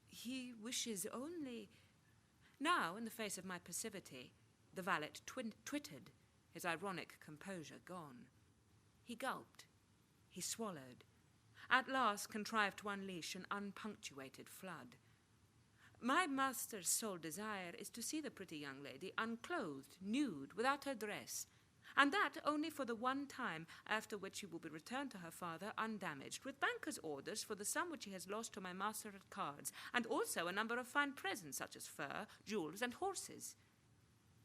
He wishes only... Now, in the face of my passivity, the valet twittered, his ironic composure gone. He gulped. He swallowed. At last contrived to unleash an unpunctuated flood. My master's sole desire is to see the pretty young lady unclothed, nude, without her dress, and that only for the one time, after which she will be returned to her father undamaged, with banker's orders for the sum which he has lost to my master at cards, and also a number of fine presents, such as fur, jewels, and horses.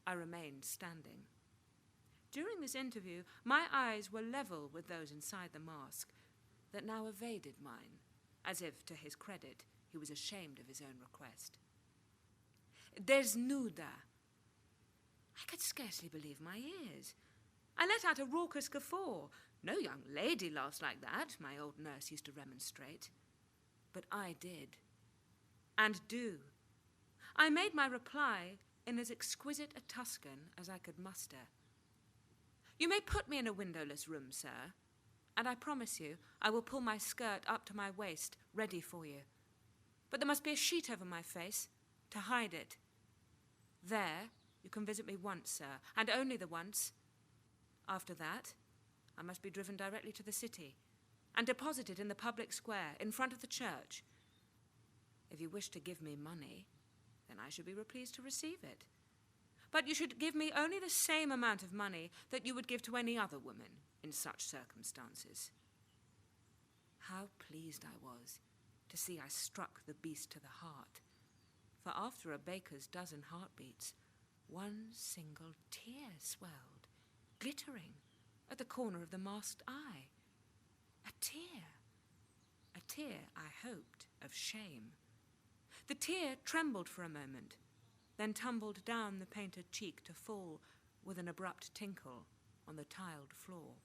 I remained standing. During this interview, my eyes were level with those inside the mask that now evaded mine, as if, to his credit, he was ashamed of his own request. Desnuda. I could scarcely believe my ears. I let out a raucous guffaw. No young lady laughs like that, my old nurse used to remonstrate. But I did. And do. I made my reply in as exquisite a Tuscan as I could muster. You may put me in a windowless room, sir, and I promise you I will pull my skirt up to my waist, ready for you. But there must be a sheet over my face to hide it. There, you can visit me once, sir, and only the once. After that, I must be driven directly to the city and deposited in the public square in front of the church. If you wish to give me money, then I should be pleased to receive it. But you should give me only the same amount of money that you would give to any other woman in such circumstances. How pleased I was to see I struck the beast to the heart, for after a baker's dozen heartbeats, one single tear swelled, glittering at the corner of the masked eye. A tear, I hoped, of shame. The tear trembled for a moment, then tumbled down the painted cheek to fall with an abrupt tinkle on the tiled floor.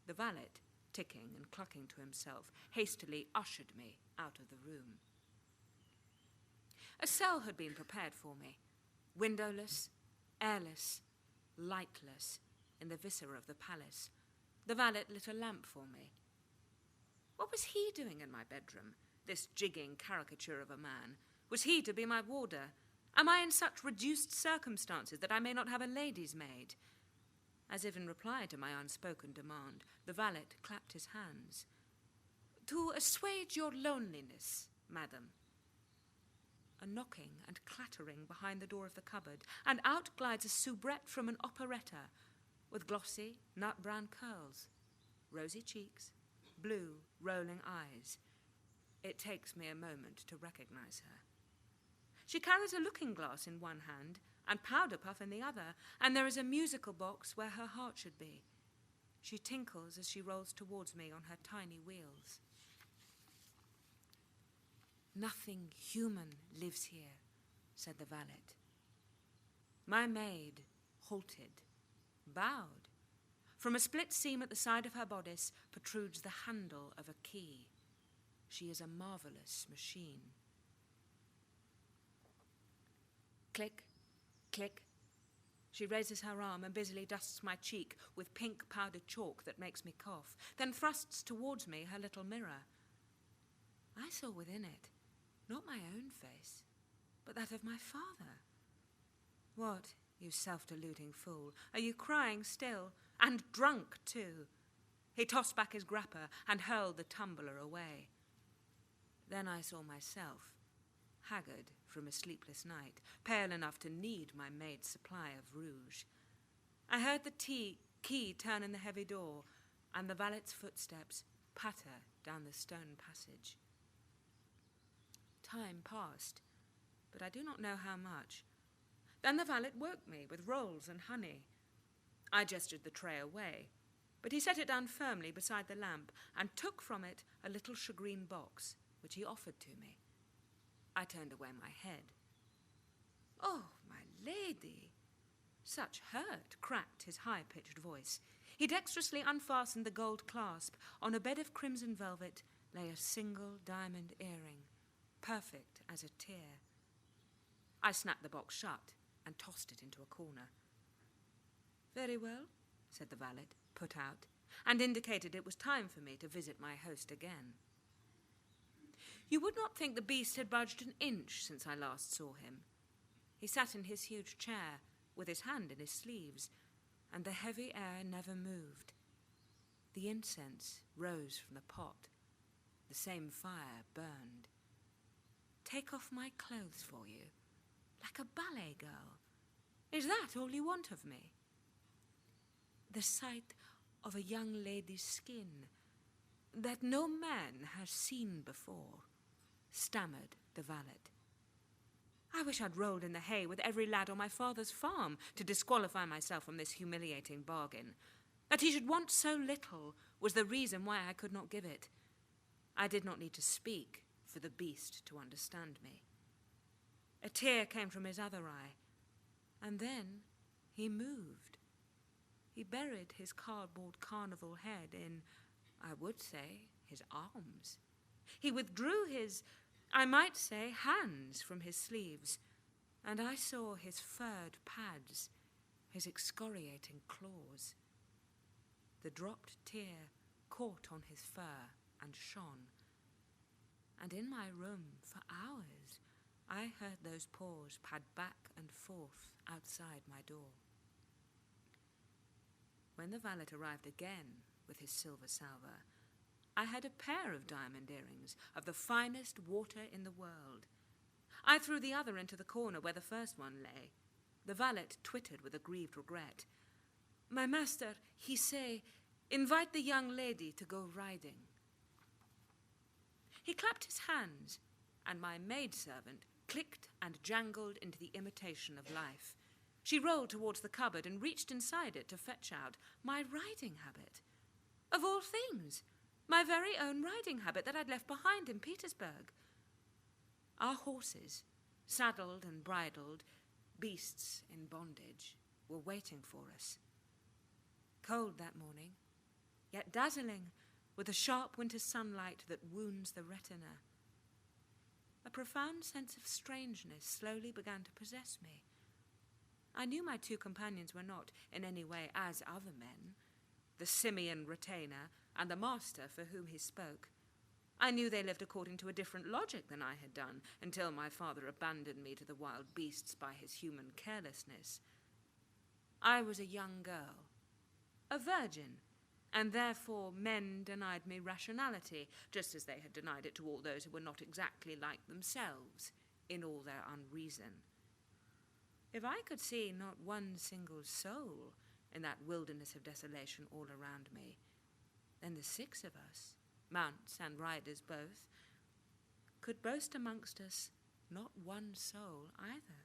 The valet, ticking and clucking to himself, hastily ushered me out of the room. A cell had been prepared for me, windowless, airless, lightless, in the viscera of the palace. The valet lit a lamp for me. What was he doing in my bedroom, this jigging caricature of a man? Was he to be my warder? Am I in such reduced circumstances that I may not have a lady's maid? As if in reply to my unspoken demand, the valet clapped his hands. To assuage your loneliness, madam. A knocking and clattering behind the door of the cupboard, and out glides a soubrette from an operetta, with glossy, nut-brown curls, rosy cheeks, blue, rolling eyes. It takes me a moment to recognize her. She carries a looking-glass in one hand and powder-puff in the other, and there is a musical box where her heart should be. She tinkles as she rolls towards me on her tiny wheels. Nothing human lives here, said the valet. My maid halted, bowed. From a split seam at the side of her bodice protrudes the handle of a key. She is a marvelous machine. Click, click. She raises her arm and busily dusts my cheek with pink powdered chalk that makes me cough, then thrusts towards me her little mirror. I saw within it not my own face, but that of my father. What, you self-deluding fool, are you crying still? And drunk, too. He tossed back his grappa and hurled the tumbler away. Then I saw myself, haggard from a sleepless night, pale enough to need my maid's supply of rouge. I heard the key turn in the heavy door, and the valet's footsteps patter down the stone passage. Time passed, but I do not know how much. Then the valet woke me with rolls and honey. I gestured the tray away, but he set it down firmly beside the lamp and took from it a little shagreen box, which he offered to me. I turned away my head. Oh, my lady! Such hurt, cracked his high-pitched voice. He dexterously unfastened the gold clasp. On a bed of crimson velvet lay a single diamond earring, perfect as a tear. I snapped the box shut and tossed it into a corner. Very well, said the valet, put out, and indicated it was time for me to visit my host again. You would not think the beast had budged an inch since I last saw him. He sat in his huge chair, with his hand in his sleeves, and the heavy air never moved. The incense rose from the pot. The same fire burned. Take off my clothes for you, like a ballet girl. Is that all you want of me? the sight of a young lady's skin that no man has seen before, stammered the valet. I wish I'd rolled in the hay with every lad on my father's farm to disqualify myself from this humiliating bargain. That he should want so little was the reason why I could not give it. I did not need to speak for the beast to understand me. A tear came from his other eye, and then he moved. He buried his cardboard carnival head in, I would say, his arms. He withdrew his, I might say, hands from his sleeves, and I saw his furred pads, his excoriating claws. The dropped tear caught on his fur and shone, and in my room for hours I heard those paws pad back and forth outside my door. When the valet arrived again with his silver salver, I had a pair of diamond earrings of the finest water in the world. I threw the other into the corner where the first one lay. The valet twittered with aggrieved regret. My master, he say, invite the young lady to go riding. He clapped his hands, and my maidservant clicked and jangled into the imitation of life. She rolled towards the cupboard and reached inside it to fetch out my riding habit. Of all things, my very own riding habit that I'd left behind in Petersburg. Our horses, saddled and bridled, beasts in bondage, were waiting for us. Cold that morning, yet dazzling with the sharp winter sunlight that wounds the retina. A profound sense of strangeness slowly began to possess me. I knew my two companions were not in any way as other men, the simian retainer and the master for whom he spoke. I knew they lived according to a different logic than I had done, until my father abandoned me to the wild beasts by his human carelessness. I was a young girl, a virgin, and therefore men denied me rationality, just as they had denied it to all those who were not exactly like themselves in all their unreason. If I could see not one single soul in that wilderness of desolation all around me, then the six of us, mounts and riders both, could boast amongst us not one soul either,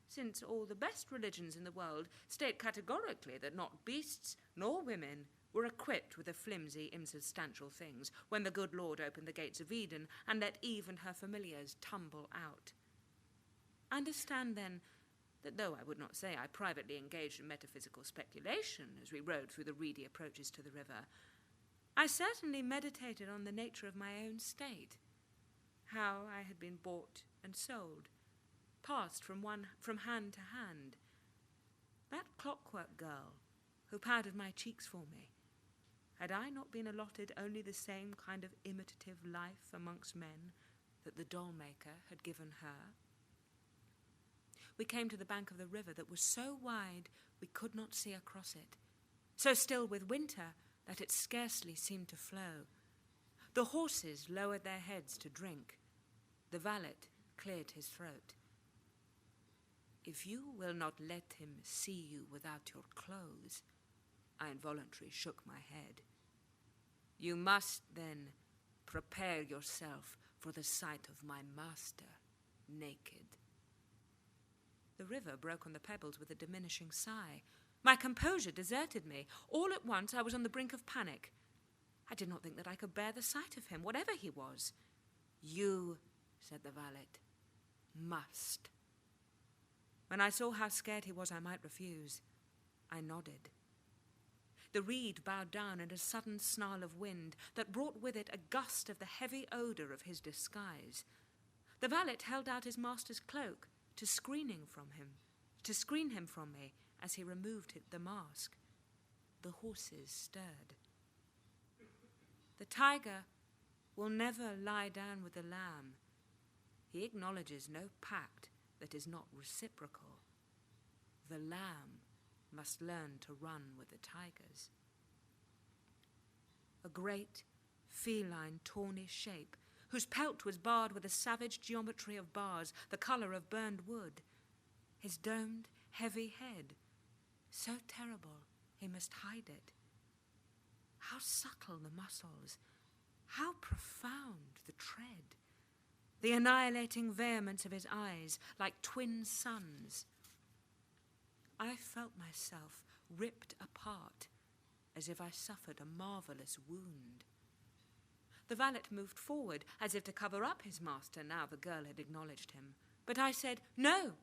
since all the best religions in the world state categorically that not beasts nor women were equipped with the flimsy, insubstantial things when the good Lord opened the gates of Eden and let Eve and her familiars tumble out. Understand, then, that though I would not say I privately engaged in metaphysical speculation as we rode through the reedy approaches to the river, I certainly meditated on the nature of my own state, how I had been bought and sold, passed from hand to hand. That clockwork girl who powdered my cheeks for me, had I not been allotted only the same kind of imitative life amongst men that the doll-maker had given her? We came to the bank of the river that was so wide we could not see across it, so still with winter that it scarcely seemed to flow. The horses lowered their heads to drink. The valet cleared his throat. If you will not let him see you without your clothes, I involuntarily shook my head. You must then prepare yourself for the sight of my master, naked. The river broke on the pebbles with a diminishing sigh. My composure deserted me. All at once I was on the brink of panic. I did not think that I could bear the sight of him, whatever he was. You, said the valet, must. When I saw how scared he was, I might refuse. I nodded. The reed bowed down in a sudden snarl of wind that brought with it a gust of the heavy odour of his disguise. The valet held out his master's cloak to screen him from me as he removed the mask. The horses stirred. The tiger will never lie down with the lamb. He acknowledges no pact that is not reciprocal. The lamb must learn to run with the tigers. A great, feline, tawny shape, whose pelt was barred with a savage geometry of bars, the colour of burned wood. His domed, heavy head, so terrible he must hide it. How subtle the muscles, how profound the tread, the annihilating vehemence of his eyes like twin suns. I felt myself ripped apart as if I suffered a marvellous wound. The valet moved forward as if to cover up his master now the girl had acknowledged him. But I said, "No!"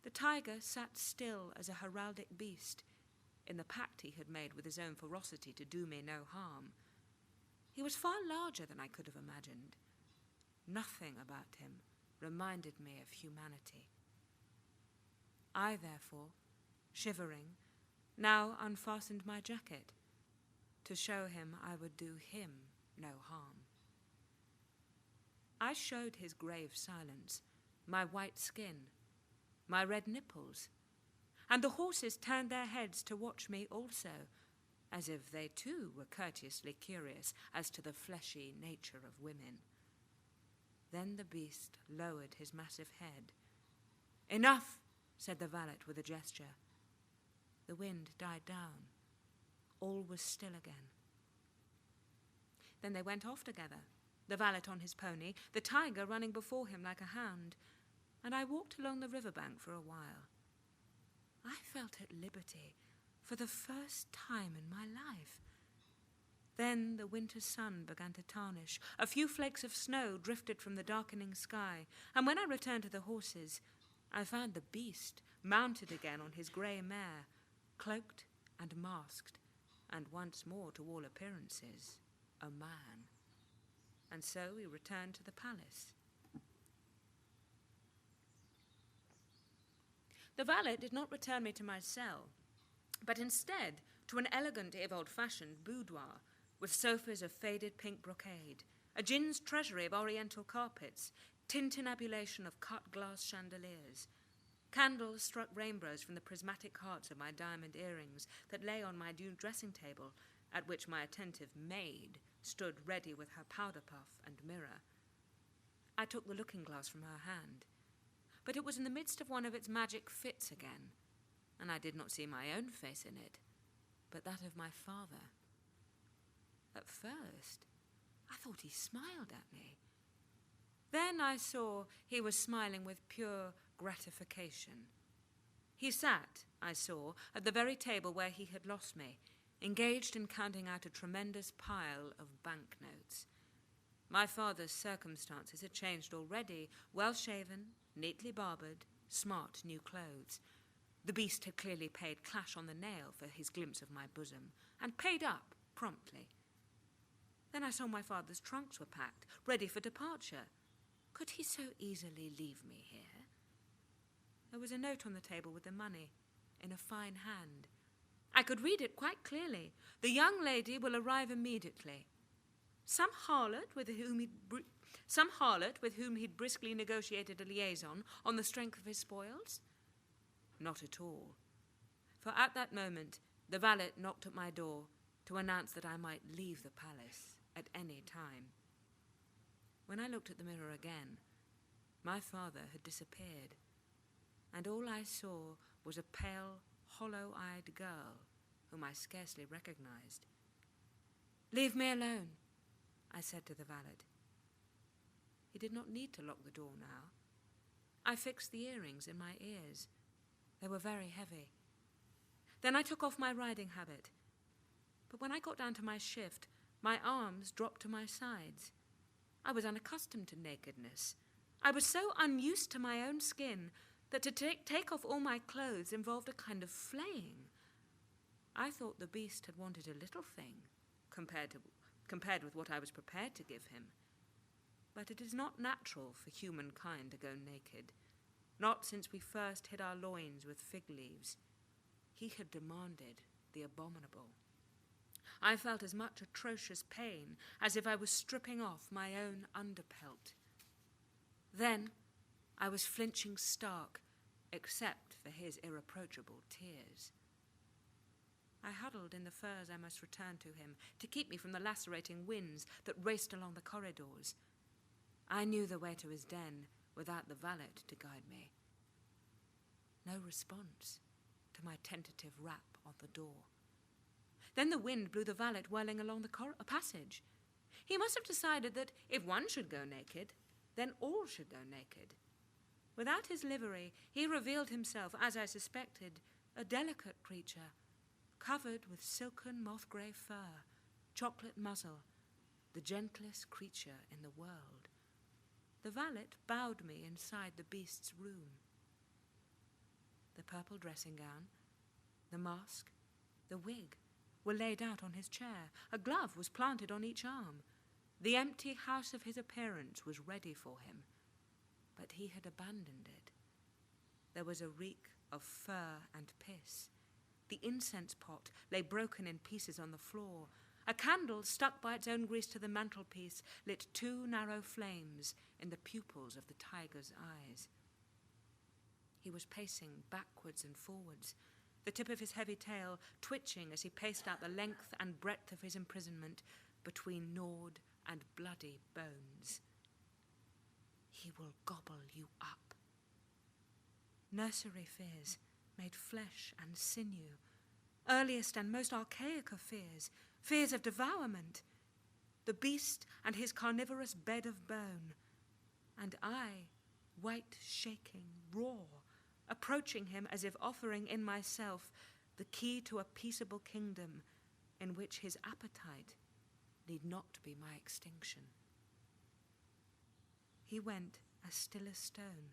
The tiger sat still as a heraldic beast in the pact he had made with his own ferocity to do me no harm. He was far larger than I could have imagined. Nothing about him reminded me of humanity. I, therefore, shivering, now unfastened my jacket to show him I would do him no harm. I showed his grave silence, my white skin, my red nipples, and the horses turned their heads to watch me also, as if they too were courteously curious as to the fleshy nature of women. Then the beast lowered his massive head. "Enough," said the valet with a gesture. The wind died down. All was still again. Then they went off together, the valet on his pony, the tiger running before him like a hound, and I walked along the riverbank for a while. I felt at liberty for the first time in my life. Then the winter sun began to tarnish. A few flakes of snow drifted from the darkening sky, and when I returned to the horses, I found the beast mounted again on his grey mare, cloaked and masked, and once more, to all appearances, a man. And so we returned to the palace. The valet did not return me to my cell, but instead to an elegant, if old-fashioned, boudoir with sofas of faded pink brocade, a gin's treasury of oriental carpets, tintinnabulation of cut glass chandeliers. Candles struck rainbows from the prismatic hearts of my diamond earrings that lay on my new dressing table, at which my attentive maid stood ready with her powder puff and mirror. I took the looking-glass from her hand, but it was in the midst of one of its magic fits again, and I did not see my own face in it, but that of my father. At first, I thought he smiled at me. Then I saw he was smiling with pure gratification. He sat, I saw, at the very table where he had lost me, engaged in counting out a tremendous pile of banknotes. My father's circumstances had changed already, well-shaven, neatly barbered, smart new clothes. The beast had clearly paid clash on the nail for his glimpse of my bosom, and paid up promptly. Then I saw my father's trunks were packed, ready for departure. Could he so easily leave me here? There was a note on the table with the money, in a fine hand. I could read it quite clearly. "The young lady will arrive immediately. Some harlot with whom he'd briskly negotiated a liaison on the strength of his spoils?" Not at all. For at that moment, the valet knocked at my door to announce that I might leave the palace at any time. When I looked at the mirror again, my father had disappeared, and all I saw was a pale, hollow-eyed girl whom I scarcely recognized. "Leave me alone," I said to the valet. He did not need to lock the door now. I fixed the earrings in my ears. They were very heavy. Then I took off my riding habit. But when I got down to my shift, my arms dropped to my sides. I was unaccustomed to nakedness. I was so unused to my own skin that to take off all my clothes involved a kind of flaying. I thought the beast had wanted a little thing compared with what I was prepared to give him. But it is not natural for humankind to go naked, not since we first hid our loins with fig leaves. He had demanded the abominable. I felt as much atrocious pain as if I was stripping off my own underpelt. Then I was flinching stark, except for his irreproachable tears. I huddled in the furs I must return to him, to keep me from the lacerating winds that raced along the corridors. I knew the way to his den without the valet to guide me. No response to my tentative rap on the door. Then the wind blew the valet whirling along the passage. He must have decided that if one should go naked, then all should go naked. Without his livery, he revealed himself, as I suspected, a delicate creature, covered with silken moth-grey fur, chocolate muzzle, the gentlest creature in the world. The valet bowed me inside the beast's room. The purple dressing gown, the mask, the wig were laid out on his chair. A glove was planted on each arm. The empty house of his appearance was ready for him, but he had abandoned it. There was a reek of fur and piss. The incense pot lay broken in pieces on the floor. A candle stuck by its own grease to the mantelpiece lit 2 narrow flames in the pupils of the tiger's eyes. He was pacing backwards and forwards, the tip of his heavy tail twitching as he paced out the length and breadth of his imprisonment between gnawed and bloody bones. He will gobble you up. Nursery fears made flesh and sinew, earliest and most archaic of fears, fears of devourment, the beast and his carnivorous bed of bone, and I, white, shaking, raw, approaching him as if offering in myself the key to a peaceable kingdom in which his appetite need not be my extinction. He went as still as stone.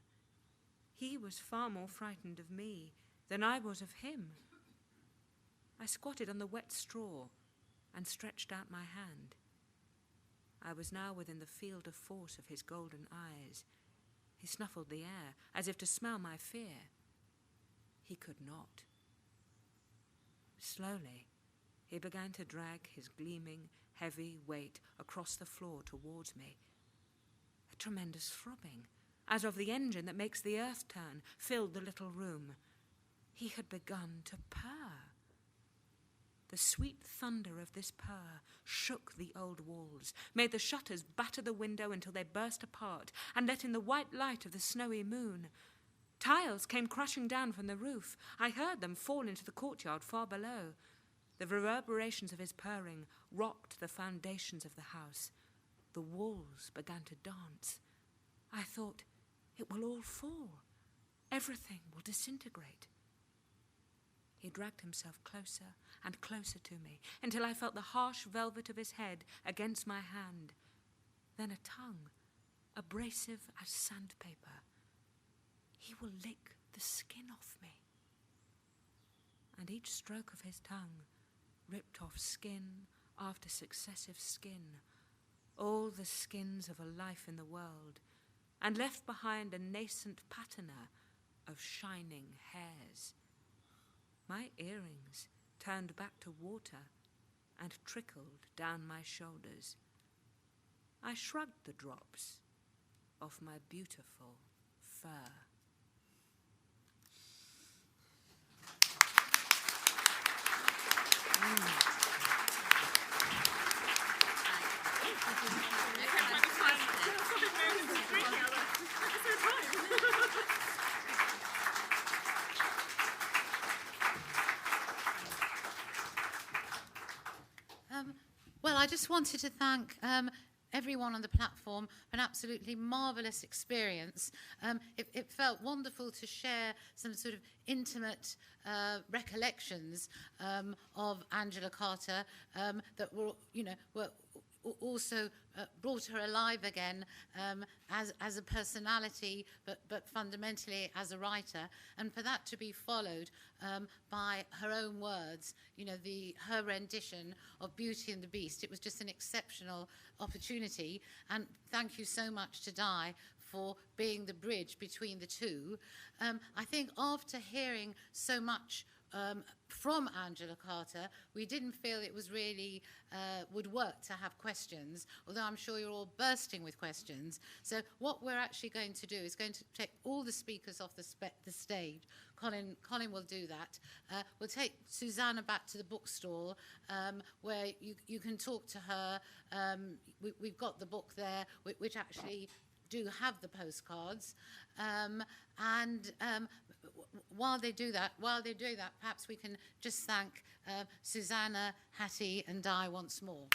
He was far more frightened of me than I was of him. I squatted on the wet straw and stretched out my hand. I was now within the field of force of his golden eyes. He snuffled the air as if to smell my fear. He could not. Slowly, he began to drag his gleaming, heavy weight across the floor towards me. A tremendous throbbing, as of the engine that makes the earth turn, filled the little room. He had begun to purr. The sweet thunder of this purr shook the old walls, made the shutters batter the window until they burst apart, and let in the white light of the snowy moon. Tiles came crashing down from the roof. I heard them fall into the courtyard far below. The reverberations of his purring rocked the foundations of the house. The walls began to dance. I thought, it will all fall. Everything will disintegrate. He dragged himself closer and closer to me until I felt the harsh velvet of his head against my hand. Then a tongue, abrasive as sandpaper. He will lick the skin off me. And each stroke of his tongue ripped off skin after successive skin, all the skins of a life in the world, and left behind a nascent patina of shining hairs. My earrings turned back to water and trickled down my shoulders. I shrugged the drops off my beautiful fur. Well, I just wanted to thank everyone on the platform for an absolutely marvellous experience. It felt wonderful to share some sort of intimate recollections of Angela Carter that were also brought her alive again as a personality, but fundamentally as a writer, and for that to be followed by her own words, her rendition of Beauty and the Beast. It was just an exceptional opportunity, and thank you so much to Di for being the bridge between the two. I think after hearing so much from Angela Carter, we didn't feel it was really would work to have questions, although I'm sure you're all bursting with questions. So what we're actually going to do is going to take all the speakers off the stage. Colin will do that. We'll take Susannah back to the bookstall where you can talk to her. We've got the book there, which actually do have the postcards. And while they do that, perhaps we can just thank Susannah, Hattie, and Di once more.